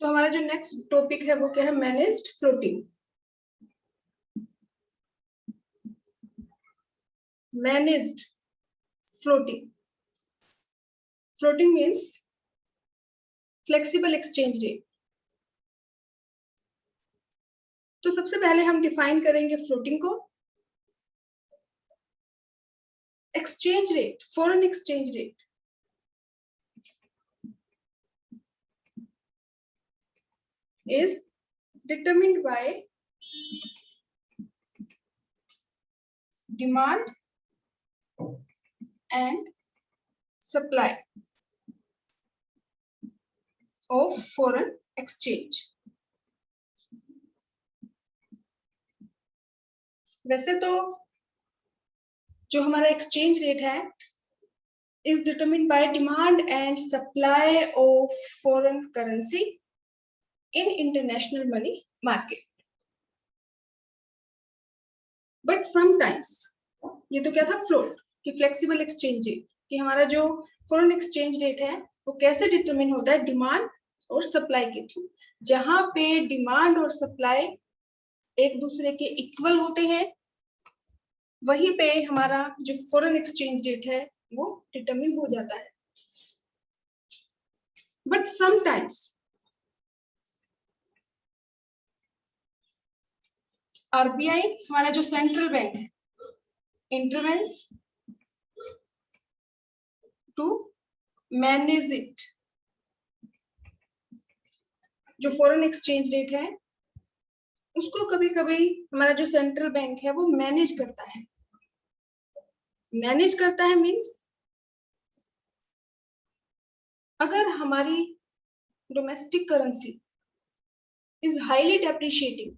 तो हमारा जो नेक्स्ट टॉपिक है वो क्या है, managed floating. Managed floating, floating means flexible exchange rate. तो सबसे पहले हम डिफाइन करेंगे फ्लोटिंग को। Exchange rate, foreign exchange rate is determined by demand and supply of foreign exchange। वैसे तो जो हमारा एक्सचेंज रेट है is determined by demand and supply of foreign currency in international money market, but sometimes ये तो क्या था, float कि फ्लेक्सिबल एक्सचेंज रेट, कि हमारा जो फॉरेन एक्सचेंज रेट है वो कैसे डिटरमिन होता है, डिमांड और सप्लाई के थ्रू। जहां पे डिमांड और सप्लाई एक दूसरे के इक्वल होते हैं वहीं पे हमारा जो फॉरेन एक्सचेंज रेट है वो डिटरमिन हो जाता है। बट समटाइम्स आरबीआई, हमारा जो सेंट्रल बैंक है, इंटरवेंस टू मैनेज इट। जो फॉरेन एक्सचेंज रेट है उसको कभी कभी हमारा जो सेंट्रल बैंक है वो मैनेज करता है। मैनेज करता है मींस अगर हमारी domestic currency is highly depreciating,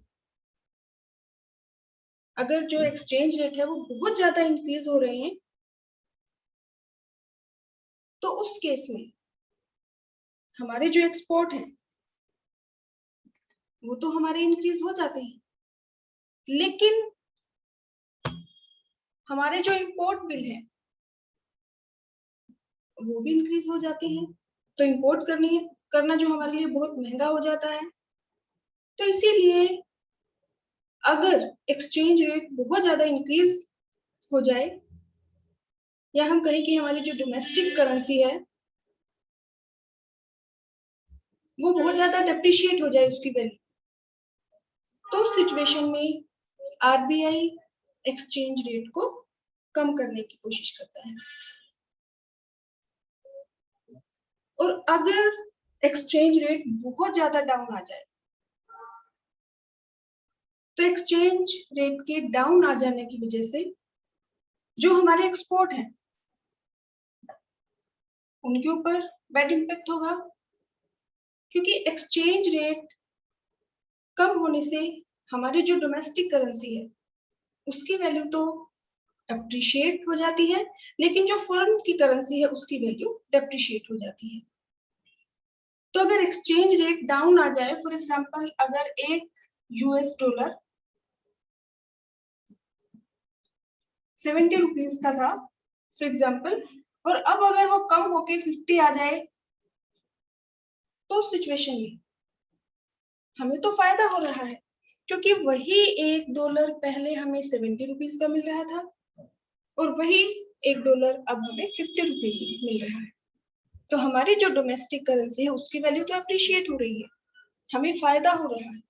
अगर जो एक्सचेंज रेट है वो बहुत ज्यादा इंक्रीज हो रहे हैं, तो उस केस में हमारे जो एक्सपोर्ट है वो तो हमारे इंक्रीज हो जाते हैं, लेकिन हमारे जो इंपोर्ट बिल है वो भी इंक्रीज हो जाते हैं। तो इंपोर्ट करना जो हमारे लिए बहुत महंगा हो जाता है। तो इसीलिए अगर एक्सचेंज रेट बहुत ज्यादा इंक्रीज हो जाए, या हम कहें कि हमारी जो डोमेस्टिक करेंसी है वो बहुत ज्यादा डेप्रिशिएट हो जाए उसकी वैल्यू, तो उस सिचुएशन में आरबीआई एक्सचेंज रेट को कम करने की कोशिश करता है। और अगर एक्सचेंज रेट बहुत ज्यादा डाउन आ जाए, तो एक्सचेंज रेट के डाउन आ जाने की वजह से जो हमारे एक्सपोर्ट है उनके ऊपर बैड इम्पैक्ट होगा, क्योंकि एक्सचेंज रेट कम होने से हमारी जो डोमेस्टिक करेंसी है उसकी वैल्यू तो अप्रिशिएट हो जाती है, लेकिन जो फॉरेन की करेंसी है उसकी वैल्यू डेप्रिशिएट हो जाती है। तो अगर एक्सचेंज रेट डाउन आ जाए, फॉर एग्जांपल अगर एक यूएस डॉलर 70 रुपीज का था फॉर एग्जांपल, और अब अगर वो कम होके 50 आ जाए, तो उस सिचुएशन में हमें तो फायदा हो रहा है, क्योंकि वही एक डॉलर पहले हमें 70 रुपीज का मिल रहा था और वही एक डॉलर अब हमें 50 रुपीज मिल रहा है। तो हमारी जो डोमेस्टिक करेंसी है उसकी वैल्यू तो अप्रिशिएट हो रही है, हमें फायदा हो रहा है,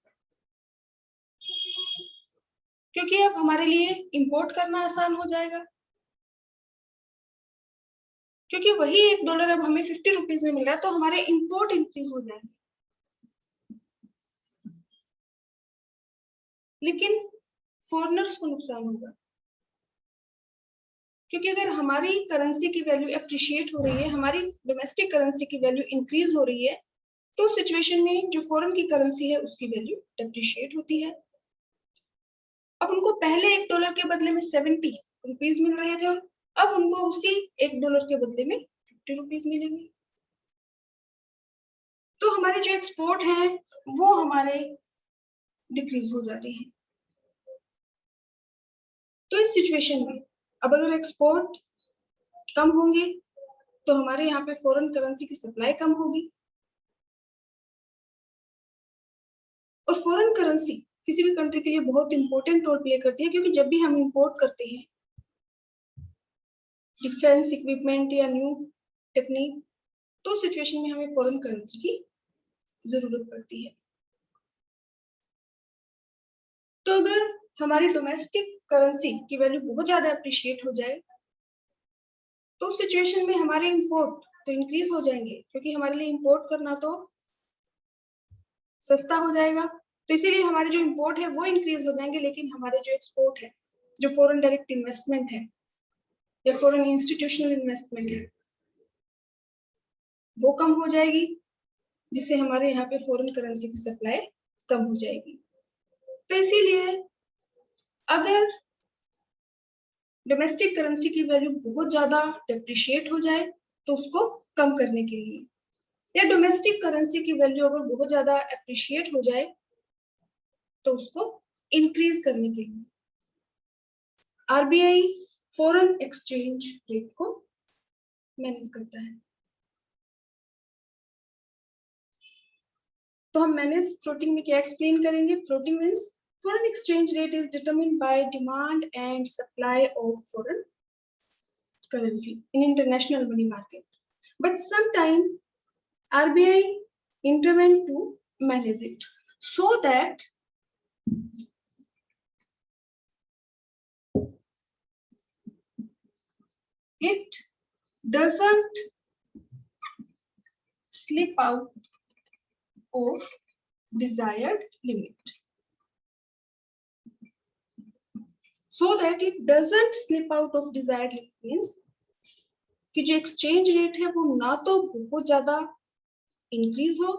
क्योंकि अब हमारे लिए इंपोर्ट करना आसान हो जाएगा, क्योंकि वही एक डॉलर अब हमें 50 रुपीज में मिल रहा है, तो हमारे इंपोर्ट इंक्रीज हो जाएंगे। लेकिन फॉरेनर्स को नुकसान होगा, क्योंकि अगर हमारी करेंसी की वैल्यू अप्रिशिएट हो रही है, हमारी डोमेस्टिक करेंसी की वैल्यू इंक्रीज हो रही है, तो सिचुएशन में जो फॉरेन की करेंसी है उसकी वैल्यू डेप्रिशिएट होती है। अब उनको पहले एक डॉलर के बदले में 70 रुपीज मिल रहे थे, और अब उनको उसी एक डॉलर के बदले में 50 रुपीज मिलेंगे। तो हमारे जो एक्सपोर्ट है वो हमारे डिक्रीज हो जाते हैं। तो इस सिचुएशन में अब अगर एक्सपोर्ट कम होंगे तो हमारे यहाँ पे फॉरेन करेंसी की सप्लाई कम होगी, और फॉरेन करेंसी किसी भी कंट्री के लिए बहुत इंपॉर्टेंट रोल प्ले करती है, क्योंकि जब भी हम इंपोर्ट करते हैं डिफेंस इक्विपमेंट या न्यू टेक्निक, तो सिचुएशन में हमें फॉरेन करेंसी की जरूरत पड़ती है। तो अगर हमारी डोमेस्टिक करेंसी की वैल्यू बहुत ज्यादा अप्रिशिएट हो जाए, तो उस सिचुएशन में हमारे इंपोर्ट तो इंक्रीज हो जाएंगे, क्योंकि हमारे लिए इंपोर्ट करना तो सस्ता हो जाएगा, तो इसीलिए हमारे जो इंपोर्ट है वो इंक्रीज हो जाएंगे, लेकिन हमारे जो एक्सपोर्ट है, जो फॉरेन डायरेक्ट इन्वेस्टमेंट है या फॉरेन इंस्टीट्यूशनल इन्वेस्टमेंट है, वो कम हो जाएगी, जिससे हमारे यहाँ पे फॉरेन करेंसी की सप्लाई कम हो जाएगी। तो इसीलिए अगर डोमेस्टिक करेंसी की वैल्यू बहुत ज्यादा डेप्रिशिएट हो जाए, तो उसको कम करने के लिए, या डोमेस्टिक करेंसी की वैल्यू अगर बहुत ज्यादा अप्रिशिएट हो जाए, तो उसको इंक्रीज करने के लिए आरबीआई फॉरेन एक्सचेंज रेट को मैनेज करता है। तो हम मैनेज फ्लोटिंग में क्या एक्सप्लेन करेंगे? Floating means foreign exchange rate is determined by demand and supply of foreign currency in international money market, but sometimes RBI intervene to manage it so that it doesn't slip out of desired limit. So that it doesn't slip out of desired limit means कि जो exchange rate है वो ना तो बहुत ज्यादा increase हो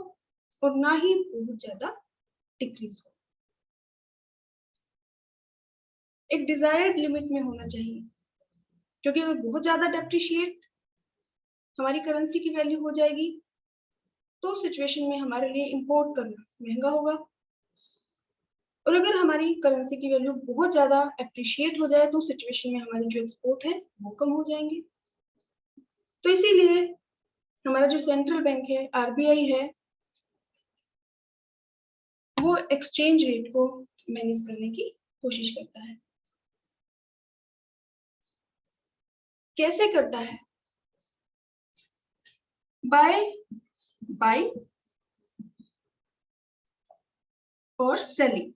और ना ही बहुत ज्यादा डिक्रीज हो, एक डिजायर्ड लिमिट में होना चाहिए, क्योंकि अगर बहुत ज्यादा डेप्रिशिएट हमारी करेंसी की वैल्यू हो जाएगी, तो उस सिचुएशन में हमारे लिए इंपोर्ट करना महंगा होगा, और अगर हमारी करेंसी की वैल्यू बहुत ज्यादा एप्रिशिएट हो जाए, तो उस सिचुएशन में हमारे जो एक्सपोर्ट है वो कम हो जाएंगे। तो इसीलिए हमारा जो सेंट्रल बैंक है, आरबीआई है, वो एक्सचेंज रेट को मैनेज करने की कोशिश करता है। कैसे करता है? बाय और selling,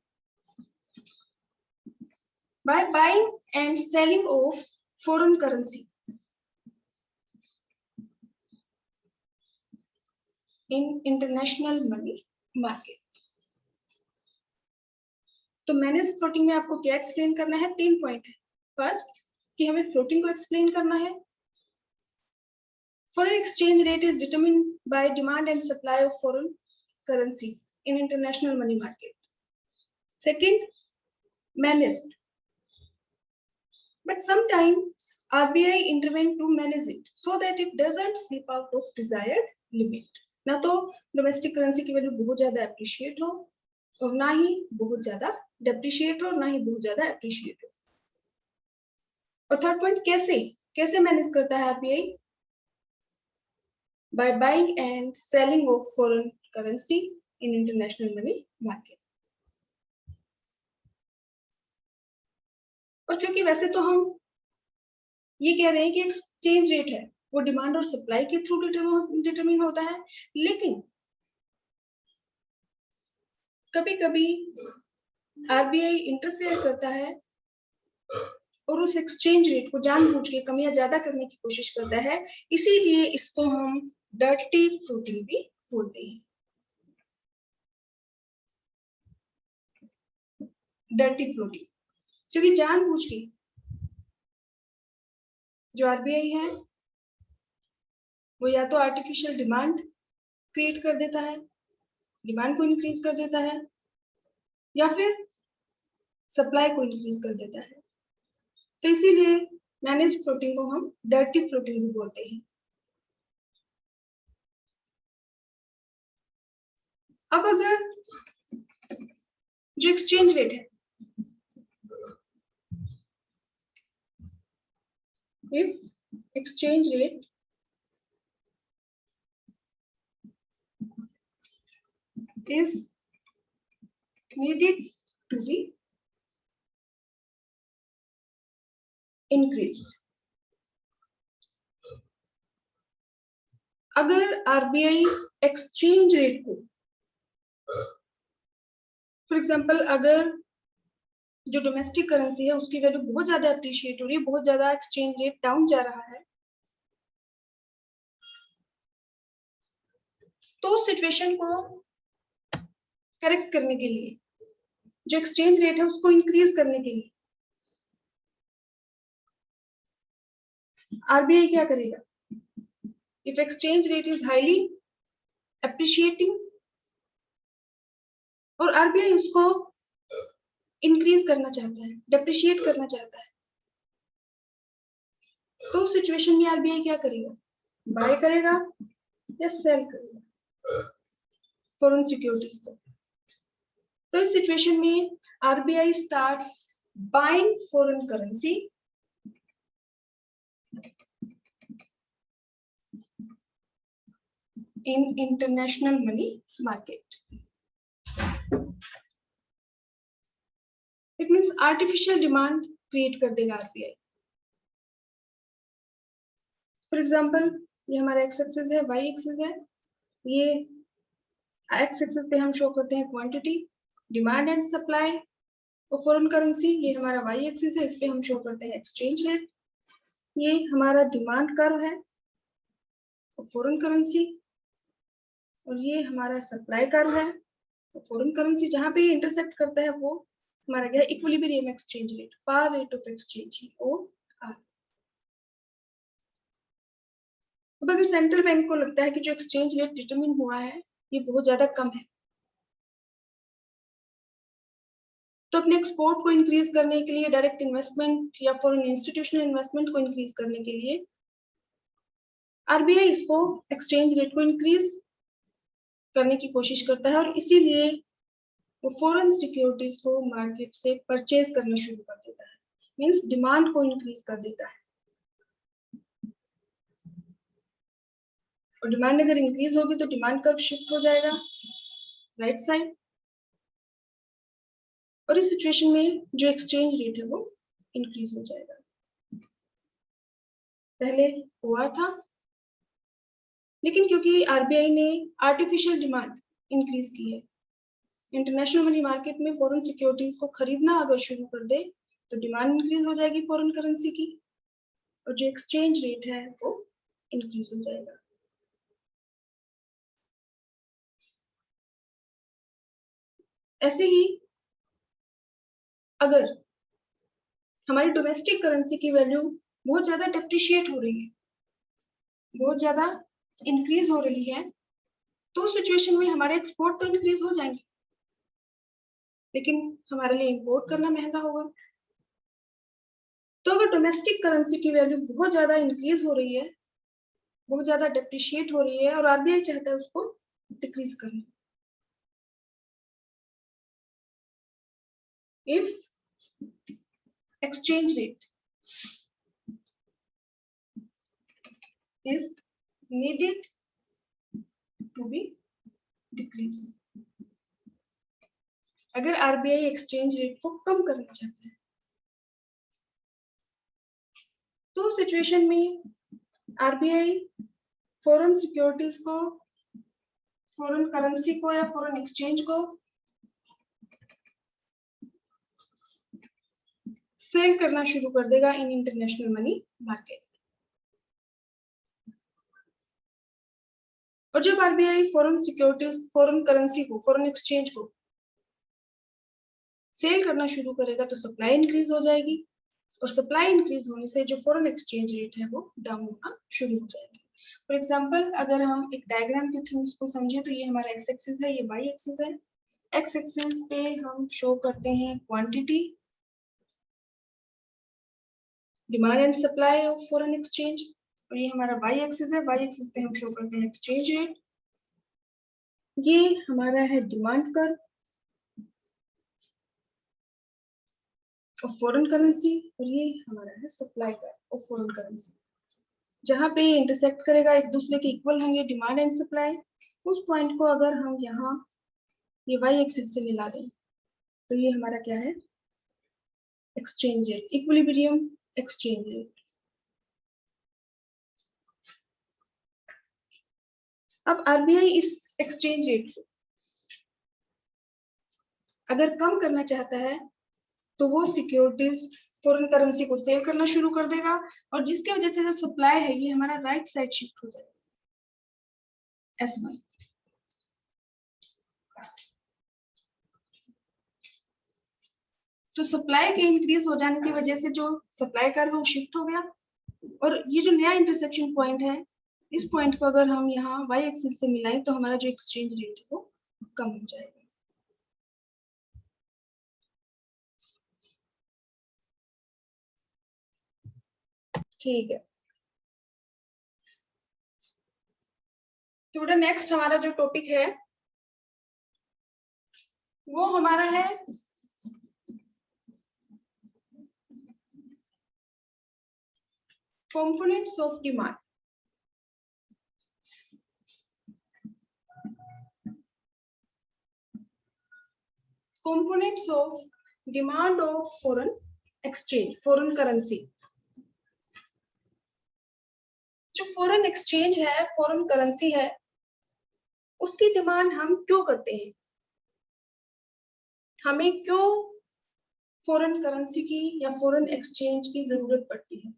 by buying and selling of foreign currency in international money market। तो मैनेज फ्लोटिंग में आपको क्या एक्सप्लेन करना है? 3 पॉइंट है। फर्स्ट कि हमें फ्लोटिंग को एक्सप्लेन करना है। Foreign exchange rate is determined by demand and supply of foreign currency in international money market. Second, managed, but sometimes RBI intervene to manage it so that it doesn't slip out of desired limit. ना तो domestic currency की value बहुत ज्यादा appreciate हो और ना ही बहुत ज्यादा डेप्रिशिएट हो और ना ही बहुत ज्यादा अप्रिशिएट हो। और थर्ड पॉइंट, कैसे मैनेज करता है RBI? by buying and selling of foreign currency in international money market। और क्योंकि वैसे तो हम ये कह रहे हैं कि एक्सचेंज रेट है वो डिमांड और सप्लाई के थ्रू डिटरमिन होता है, लेकिन कभी कभी आरबीआई इंटरफेयर करता है और उस एक्सचेंज रेट को जानबूझ के कम या ज्यादा करने की कोशिश करता है, इसीलिए इसको हम डर्टी फ्लोटिंग भी बोलते हैं। डर्टी फ्लोटिंग, क्योंकि जानबूझ के जो आरबीआई है वो या तो आर्टिफिशियल डिमांड क्रिएट कर देता है, डिमांड को इंक्रीज कर देता है, या फिर सप्लाई को इंक्रीज कर देता है। तो इसीलिए मैनेज फ्लोटिंग को हम डर्टी फ्लोटिंग भी बोलते हैं। अब अगर जो एक्सचेंज रेट है, if exchange rate is needed to be increased. अगर आरबीआई एक्सचेंज रेट को, फॉर एग्जांपल अगर जो डोमेस्टिक करेंसी है उसकी वैल्यू बहुत ज्यादा अप्रिशिएट हो रही है, बहुत ज्यादा एक्सचेंज रेट डाउन जा रहा है, तो उस सिचुएशन को करेक्ट करने के लिए, जो एक्सचेंज रेट है उसको इंक्रीज करने के लिए आरबीआई क्या करेगा? If exchange rate is highly appreciating और आरबीआई उसको इंक्रीज करना चाहता है, डेप्रिशिएट करना चाहता है, तो उस सिचुएशन में आरबीआई क्या करेगा? बाय करेगा या सेल करेगा फॉरेन सिक्योरिटीज को? तो इस सिचुएशन में RBI starts buying foreign currency in international money market. It means artificial demand create कर देगा आरबीआई. फॉर एग्जाम्पल ये हमारा एक्स एक्सिस है, वाई एक्सिस है, ये एक्स एक्सिस पे हम शो करते हैं क्वांटिटी, डिमांड एंड सप्लाई और फॉरेन करेंसी, ये हमारा वाई एक्सिस है, इस पे हम शो करते हैं एक्सचेंज रेट, ये हमारा डिमांड कर्व है फॉरेन करेंसी और ये हमारा सप्लाई कर्व है फॉरेन करेंसी, जहां पे इंटरसेक्ट करता है वो हमारा क्या है? Equilibrium exchange rate, par rate of exchange O R. अब अगर सेंट्रल बैंक को लगता है कि जो एक्सचेंज रेट डिटरमिन हुआ है ये बहुत ज्यादा कम है, तो अपने एक्सपोर्ट को इंक्रीज करने के लिए, डायरेक्ट इन्वेस्टमेंट या फॉरेन इंस्टीट्यूशनल इन्वेस्टमेंट को इंक्रीज करने के लिए आरबीआई इसको एक्सचेंज रेट को इंक्रीज करने की कोशिश करता है और इसीलिए वो फॉरेन सिक्योरिटीज को मार्केट से परचेज करना शुरू कर देता है, मींस डिमांड को इंक्रीज कर देता है. और डिमांड अगर इंक्रीज होगी तो डिमांड कर्व शिफ्ट हो जाएगा राइट साइड और इस सिचुएशन में जो एक्सचेंज रेट है वो इंक्रीज हो जाएगा. पहले हुआ था, लेकिन क्योंकि आरबीआई ने आर्टिफिशियल डिमांड इंक्रीज की है, इंटरनेशनल मनी मार्केट में फॉरेन सिक्योरिटीज को खरीदना अगर शुरू कर दे तो डिमांड इंक्रीज हो जाएगी फॉरेन करेंसी की और जो एक्सचेंज रेट है वो इंक्रीज हो जाएगा. ऐसे ही अगर हमारी डोमेस्टिक करेंसी की वैल्यू बहुत ज्यादा डेप्रिशिएट हो रही है, बहुत ज्यादा इंक्रीज हो रही है, तो उस सिचुएशन में हमारे एक्सपोर्ट तो इंक्रीज हो जाएंगे, लेकिन हमारे लिए इंपोर्ट करना महंगा होगा. तो अगर डोमेस्टिक करेंसी की वैल्यू बहुत ज्यादा इंक्रीज हो रही है, बहुत ज्यादा डेप्रिशिएट हो रही है और आरबीआई चाहता है उसको डिक्रीज करना, if exchange rate is needed to be decreased, अगर आरबीआई एक्सचेंज रेट को कम करना चाहता है तो सिचुएशन में आरबीआई फॉरेन सिक्योरिटीज को, फॉरेन करेंसी को या फॉरेन एक्सचेंज को सेल करना शुरू कर देगा इन इंटरनेशनल मनी मार्केट. और जब RBI foreign securities, foreign currency को, फॉरेन एक्सचेंज को सेल करना शुरू करेगा तो सप्लाई इंक्रीज हो जाएगी और सप्लाई इंक्रीज होने से जो फॉरेन एक्सचेंज रेट है वो डाउन होना शुरू हो जाएगी. फॉर एग्जांपल अगर हम एक डायग्राम के थ्रू उसको समझे तो ये हमारा एक्स एक्सिस है, ये वाई एक्सिस है. एक्स एक्सिस पे हम शो करते हैं quantity, demand and supply of foreign exchange और ये हमारा वाई एक्सिस है, वाई एक्सिस पे हम शो करते हैं एक्सचेंज रेट. ये हमारा है demand curve of foreign currency और ये हमारा है supply curve of foreign currency. जहां पे इंटरसेक्ट करेगा, एक दूसरे के इक्वल होंगे डिमांड एंड सप्लाई, उस पॉइंट को अगर हम यहाँ ये वाई एक्सिस से मिला दें तो ये हमारा क्या है, exchange rate, equilibrium exchange rate. अब आरबीआई इस एक्सचेंज रेट को अगर कम करना चाहता है तो वो सिक्योरिटीज फॉरेन करेंसी को सेल करना शुरू कर देगा, और जिसकी वजह से जो सप्लाई है ये हमारा राइट साइड शिफ्ट हो जाएगा, S1। तो सप्लाई के इंक्रीज हो जाने की वजह से जो सप्लाई कर वो शिफ्ट हो गया, और ये जो नया इंटरसेक्शन पॉइंट है, इस पॉइंट को अगर हम यहाँ वाई एक्सिस से मिलाएं तो हमारा जो एक्सचेंज रेट है वो कम हो जाएगा। ठीक है, तो बेटा नेक्स्ट हमारा जो टॉपिक है वो हमारा है components of demand. Components of demand of foreign exchange, foreign currency. जो फॉरेन एक्सचेंज है, फॉरेन करेंसी है, उसकी डिमांड हम क्यों करते हैं, हमें क्यों फॉरेन करेंसी की या फॉरेन एक्सचेंज की जरूरत पड़ती है।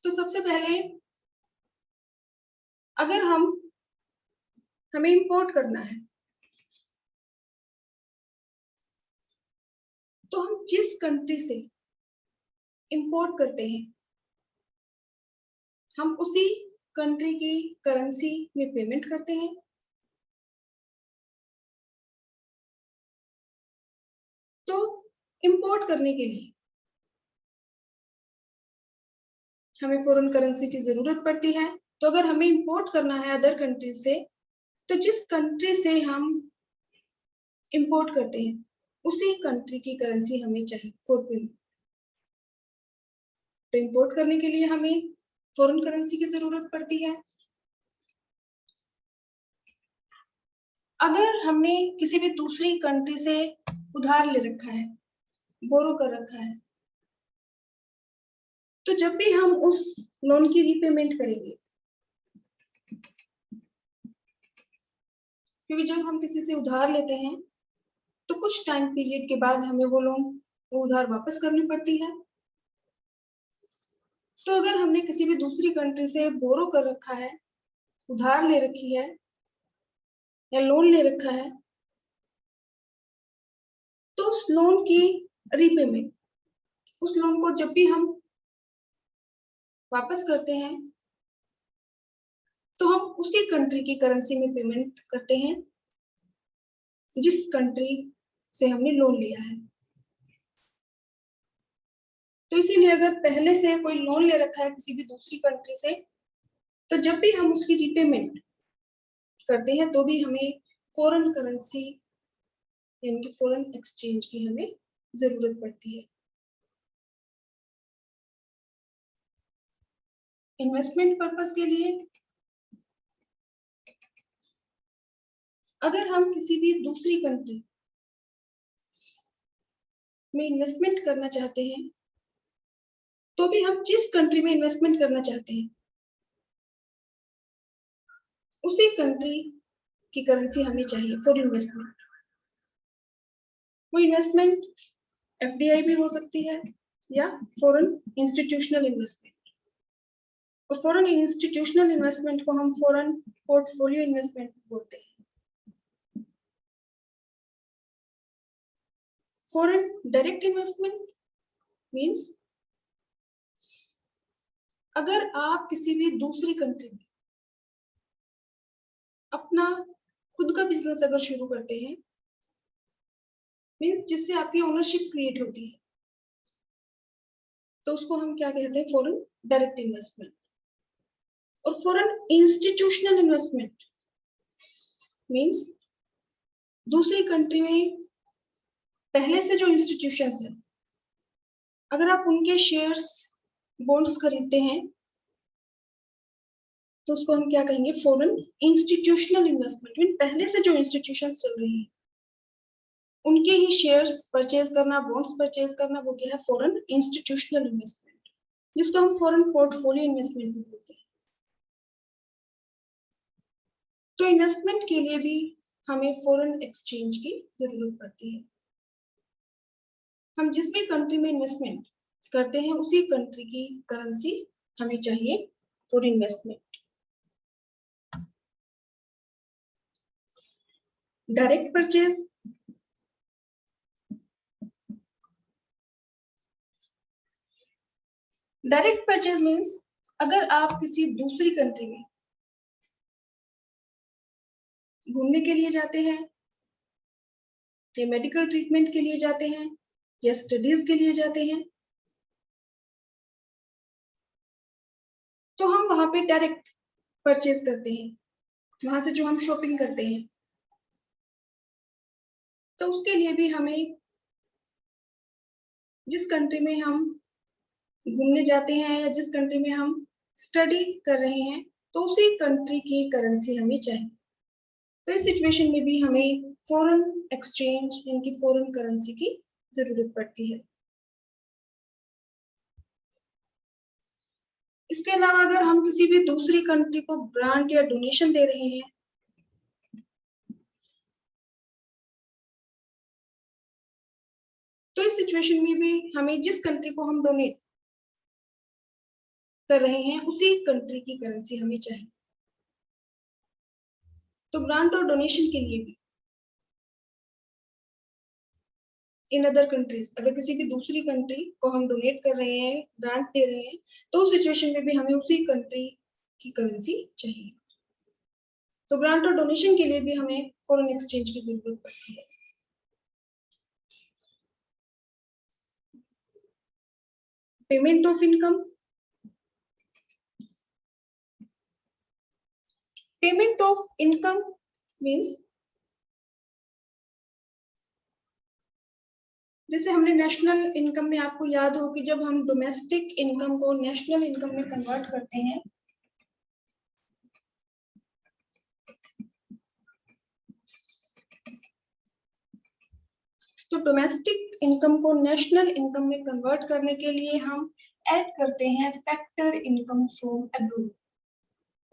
तो सबसे पहले अगर हमें इंपोर्ट करना है तो हम जिस कंट्री से इंपोर्ट करते हैं हम उसी कंट्री की करेंसी में पेमेंट करते हैं। तो इंपोर्ट करने के लिए हमें फॉरेन करेंसी की जरूरत पड़ती है। तो अगर हमें इंपोर्ट करना है अदर कंट्री से, तो जिस कंट्री से हम इंपोर्ट करते हैं उसी कंट्री की करेंसी हमें चाहिए फॉर पेमेंट। तो इंपोर्ट करने के लिए हमें फॉरेन करेंसी की जरूरत पड़ती है। अगर हमने किसी भी दूसरी कंट्री से उधार ले रखा है, बोरो कर रखा है, तो जब भी हम उस लोन की रीपेमेंट करेंगे, क्योंकि जब हम किसी से उधार लेते हैं तो कुछ टाइम पीरियड के बाद हमें वो उधार वापस करनी पड़ती है। तो अगर हमने किसी भी दूसरी कंट्री से बोरो कर रखा है, उधार ले रखी है या लोन ले रखा है, तो उस लोन की रीपेमेंट, उस लोन को जब भी हम वापस करते हैं तो हम उसी कंट्री की करेंसी में पेमेंट करते हैं जिस कंट्री से हमने लोन लिया है। तो इसीलिए अगर पहले से कोई लोन ले रखा है किसी भी दूसरी कंट्री से, तो जब भी हम उसकी रीपेमेंट करते हैं तो भी हमें फॉरेन करेंसी यानी कि फॉरेन एक्सचेंज की हमें जरूरत पड़ती है। इन्वेस्टमेंट पर्पस के लिए अगर हम किसी भी दूसरी कंट्री में इन्वेस्टमेंट करना चाहते हैं, तो भी हम जिस कंट्री में इन्वेस्टमेंट करना चाहते हैं उसी कंट्री की करेंसी हमें चाहिए फॉर इन्वेस्टमेंट। वो इन्वेस्टमेंट एफडीआई भी हो सकती है या फॉरेन इंस्टीट्यूशनल इन्वेस्टमेंट। और फॉरेन इंस्टीट्यूशनल इन्वेस्टमेंट को हम फॉरेन पोर्टफोलियो इन्वेस्टमेंट बोलते हैं। फॉरेन डायरेक्ट इन्वेस्टमेंट मींस अगर आप किसी भी दूसरी कंट्री में अपना खुद का बिजनेस अगर शुरू करते हैं, मींस जिससे आपकी ओनरशिप क्रिएट होती है, तो उसको हम क्या कहते हैं, फॉरेन डायरेक्ट इन्वेस्टमेंट। और फॉरेन इंस्टीट्यूशनल इन्वेस्टमेंट मींस दूसरी कंट्री में पहले से जो इंस्टीट्यूशंस है अगर आप उनके शेयर्स बॉन्ड्स खरीदते हैं तो उसको हम क्या कहेंगे, फॉरेन इंस्टीट्यूशनल इन्वेस्टमेंट। मीन पहले से जो इंस्टीट्यूशंस चल रही हैं उनके ही शेयर्स परचेज करना, बॉन्ड्स परचेज करना, वो क्या है, फॉरेन इंस्टीट्यूशनल इन्वेस्टमेंट, जिसको हम फॉरेन पोर्टफोलियो इन्वेस्टमेंट भी बोलते हैं। तो इन्वेस्टमेंट के लिए भी हमें फॉरेन एक्सचेंज की जरूरत पड़ती है। हम जिस भी कंट्री में इन्वेस्टमेंट करते हैं उसी कंट्री की करेंसी हमें चाहिए for investment. Direct purchase, direct purchase means अगर आप किसी दूसरी कंट्री में घूमने के लिए जाते हैं या मेडिकल ट्रीटमेंट के लिए जाते हैं या स्टडीज के लिए जाते हैं, तो हम वहां पे डायरेक्ट परचेज करते हैं, वहां से जो हम शॉपिंग करते हैं। तो उसके लिए भी हमें जिस कंट्री में हम घूमने जाते हैं या जिस कंट्री में हम स्टडी कर रहे हैं तो उसी कंट्री की करेंसी हमें चाहिए। तो इस सिचुएशन में भी हमें फॉरेन एक्सचेंज यानी फॉरेन करेंसी की जरूरत पड़ती है। इसके अलावा अगर हम किसी भी दूसरी कंट्री को ग्रांट या डोनेशन दे रहे हैं तो इस सिचुएशन में भी हमें जिस कंट्री को हम डोनेट कर रहे हैं उसी कंट्री की करेंसी हमें चाहिए। तो ग्रांट और डोनेशन के लिए भी इन अदर कंट्रीज, अगर किसी भी दूसरी कंट्री को हम डोनेट कर रहे हैं, ग्रांट दे रहे हैं, तो उस सिचुएशन में भी हमें उसी कंट्री की करेंसी चाहिए। तो ग्रांट और डोनेशन के लिए भी हमें फॉरेन एक्सचेंज की जरूरत पड़ती है। Payment of income, payment of income means जैसे हमने नेशनल इनकम में, आपको याद हो कि जब हम डोमेस्टिक इनकम को नेशनल इनकम में कन्वर्ट करते हैं तो डोमेस्टिक इनकम को नेशनल इनकम में कन्वर्ट करने के लिए हम ऐड करते हैं फैक्टर इनकम फ्रॉम अब्रॉड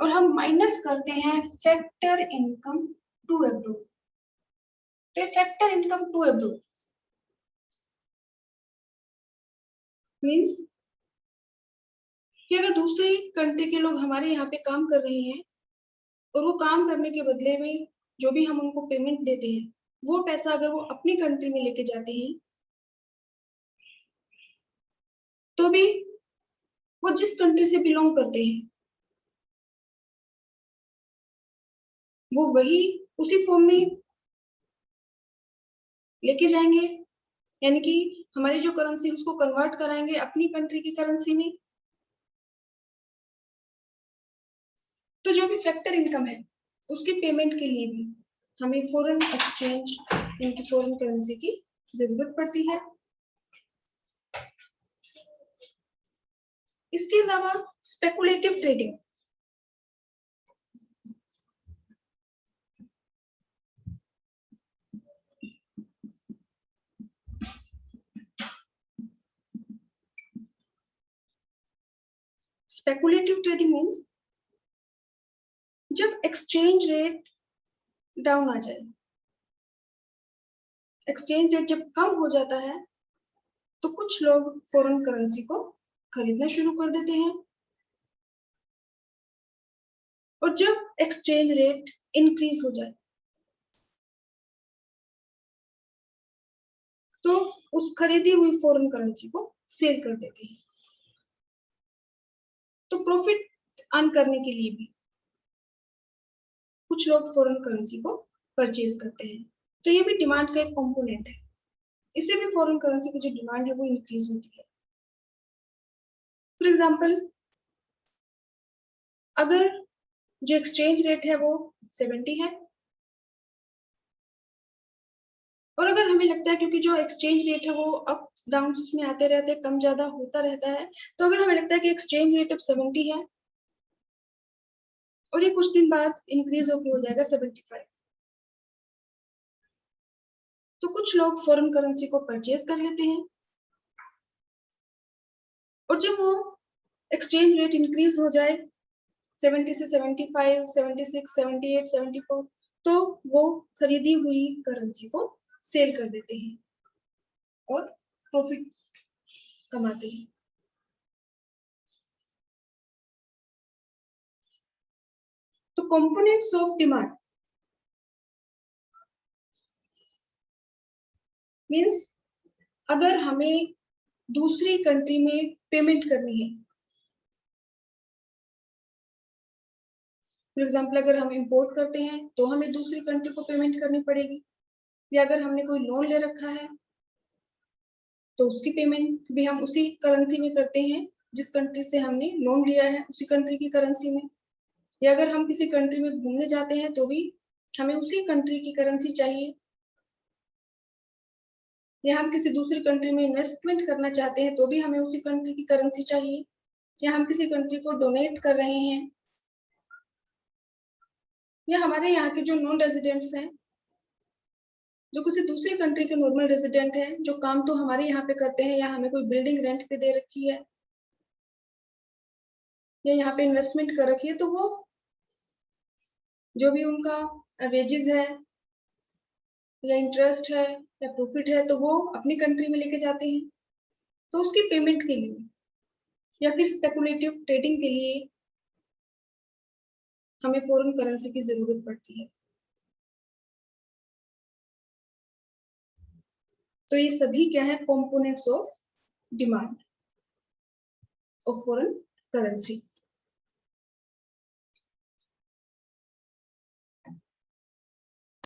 और हम माइनस करते हैं फैक्टर इनकम टू अब्रॉड। तो factor income to abroad means कि अगर दूसरी कंट्री के लोग हमारे यहाँ पे काम कर रहे हैं और वो काम करने के बदले में जो भी हम उनको पेमेंट देते हैं वो पैसा अगर वो अपनी कंट्री में लेके जाते हैं तो भी वो जिस कंट्री से बिलोंग करते हैं वो वही उसी फॉर्म में लेके जाएंगे, यानी कि हमारी जो करेंसी उसको कन्वर्ट कराएंगे अपनी कंट्री की करेंसी में। तो जो भी फैक्टर इनकम है उसकी पेमेंट के लिए भी हमें फॉरेन एक्सचेंज यानी फॉरेन करेंसी की जरूरत पड़ती है। इसके अलावा speculative trading, speculative trading means जब एक्सचेंज रेट डाउन आ जाए, एक्सचेंज रेट जब कम हो जाता है तो कुछ लोग फॉरेन करेंसी को खरीदना शुरू कर देते हैं और जब एक्सचेंज रेट इंक्रीज हो जाए तो उस खरीदी हुई फॉरेन करेंसी को सेल कर देते हैं। तो प्रॉफिट अर्न करने के लिए भी कुछ लोग फॉरेन करेंसी को परचेज करते हैं। तो ये भी डिमांड का एक कंपोनेंट है, इससे भी फॉरेन करेंसी की जो डिमांड है वो इंक्रीज होती है। फॉर एग्जांपल अगर जो एक्सचेंज रेट है वो 70 है और अगर हमें लगता है क्योंकि जो एक्सचेंज रेट है वो अप डाउन में आते रहते हैं, कम ज्यादा होता रहता है, तो अगर हमें लगता है कि एक्सचेंज रेट अब 70 है और ये कुछ दिन बाद इंक्रीज होकर हो जाएगा 75, तो कुछ लोग फॉरेन करेंसी को परचेज कर लेते हैं, और जब वो एक्सचेंज रेट इंक्रीज हो जाए 70 से 75, 76, 78, 74, तो वो खरीदी हुई करेंसी को सेल कर देते हैं और प्रॉफिट कमाते हैं। तो कंपोनेंट्स ऑफ डिमांड मींस अगर हमें दूसरी कंट्री में पेमेंट करनी है, फॉर एग्जाम्पल अगर हम इंपोर्ट करते हैं तो हमें दूसरी कंट्री को पेमेंट करनी पड़ेगी, या अगर हमने कोई लोन ले रखा है तो उसकी पेमेंट भी हम उसी करेंसी में करते हैं जिस कंट्री से हमने लोन लिया है, उसी कंट्री की करेंसी में। या अगर हम किसी कंट्री में घूमने जाते हैं तो भी हमें उसी कंट्री की करेंसी चाहिए, या हम किसी दूसरी कंट्री में इन्वेस्टमेंट करना चाहते हैं तो भी हमें उसी कंट्री की करेंसी चाहिए, या हम किसी कंट्री को डोनेट कर रहे हैं, या हमारे यहाँ के जो नॉन रेजिडेंट्स हैं, जो किसी दूसरी कंट्री के नॉर्मल रेजिडेंट हैं, जो काम तो हमारे यहाँ पे करते हैं, या हमें कोई बिल्डिंग रेंट पे दे रखी है या यहाँ पे इन्वेस्टमेंट कर रखी है, तो वो जो भी उनका वेजेस है या इंटरेस्ट है या प्रॉफिट है तो वो अपनी कंट्री में लेके जाते हैं, तो उसकी पेमेंट के लिए या फिर स्पेकुलेटिव ट्रेडिंग के लिए हमें फॉरेन करेंसी की जरूरत पड़ती है। तो ये सभी क्या है, components of demand of foreign currency.